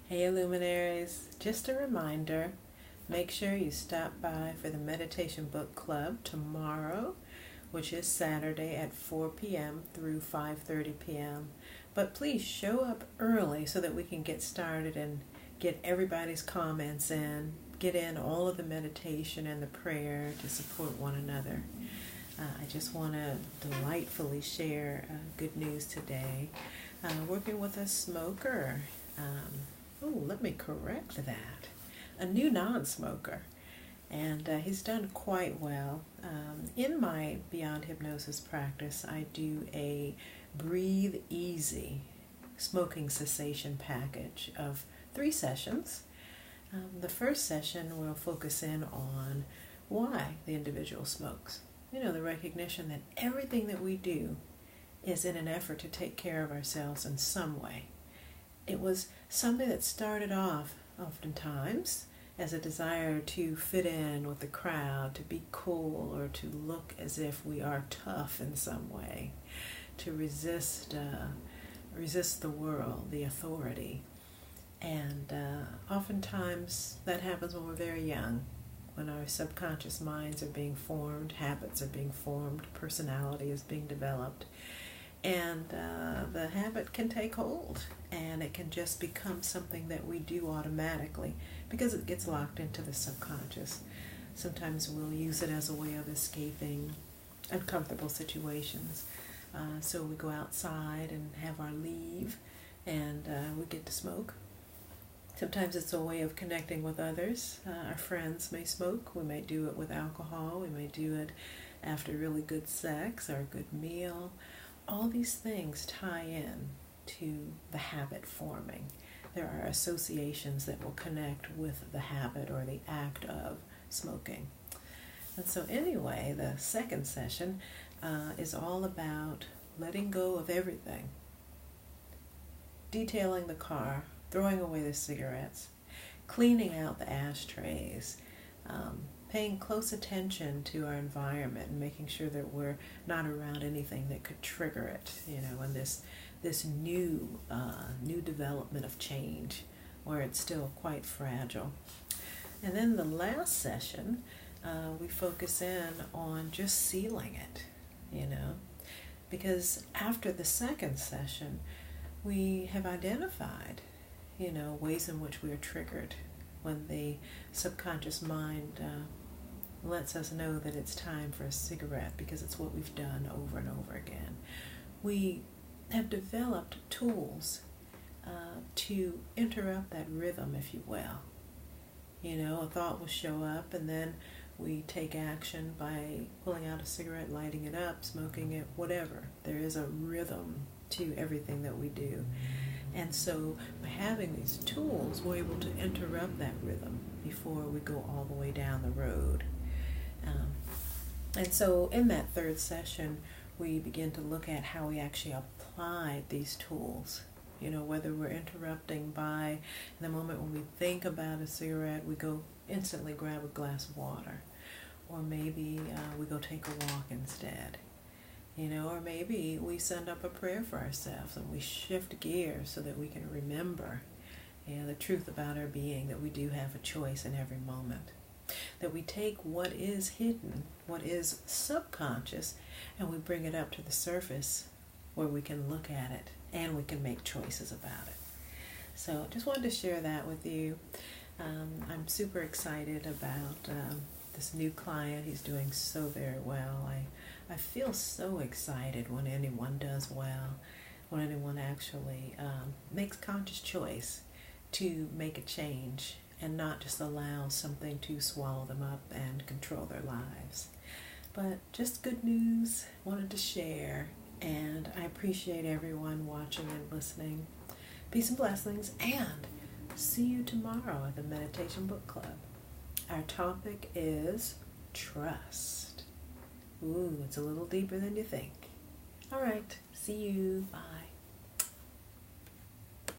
Hey luminaries, just a reminder, make sure you stop by for the Meditation Book Club tomorrow, which is Saturday at 4 p.m. through 5:30 p.m. But please show up early so that we can get started and get everybody's comments in, get in all of the meditation and the prayer to support one another. I just want to delightfully share good news today. Working with a smoker. Let me correct that. A new non-smoker. And he's done quite well. In my Beyond Hypnosis practice, I do a Breathe Easy smoking cessation package of 3 sessions. The first session will focus in on why the individual smokes. The recognition that everything that we do is in an effort to take care of ourselves in some way. It was something that started off oftentimes as a desire to fit in with the crowd, to be cool, or to look as if we are tough in some way, to resist the world, the authority. And oftentimes that happens when we're very young, when our subconscious minds are being formed, habits are being formed, personality is being developed. And the habit can take hold, and it can just become something that we do automatically because it gets locked into the subconscious. Sometimes we'll use it as a way of escaping uncomfortable situations. So we go outside and have our leave, and we get to smoke. Sometimes it's a way of connecting with others. Our friends may smoke. We may do it with alcohol. We may do it after really good sex or a good meal. All these things tie in to the habit forming. There are associations that will connect with the habit or the act of smoking. And so anyway, the second session is all about letting go of everything. Detailing the car, throwing away the cigarettes, cleaning out the ashtrays, paying close attention to our environment and making sure that we're not around anything that could trigger it, and this new development of change where it's still quite fragile. And then the last session, we focus in on just sealing it, because after the second session, we have identified, ways in which we are triggered when the subconscious mind lets us know that it's time for a cigarette, because it's what we've done over and over again. We have developed tools to interrupt that rhythm, if you will. A thought will show up, and then we take action by pulling out a cigarette, lighting it up, smoking it, whatever. There is a rhythm to everything that we do. And so by having these tools, we're able to interrupt that rhythm before we go all the way down the road. And so in that third session, we begin to look at how we actually apply these tools. Whether we're interrupting by, in the moment when we think about a cigarette, we go instantly grab a glass of water. Or maybe we go take a walk instead. Or maybe we send up a prayer for ourselves and we shift gears so that we can remember, the truth about our being, that we do have a choice in every moment. That we take what is hidden, what is subconscious, and we bring it up to the surface where we can look at it and we can make choices about it. So just wanted to share that with you. I'm super excited about this new client. He's doing so very well. I feel so excited when anyone does well, when anyone actually makes conscious choice to make a change and not just allow something to swallow them up and control their lives. But just good news, wanted to share, and I appreciate everyone watching and listening. Peace and blessings, and see you tomorrow at the Meditation Book Club. Our topic is trust. Ooh, it's a little deeper than you think. All right, see you. Bye.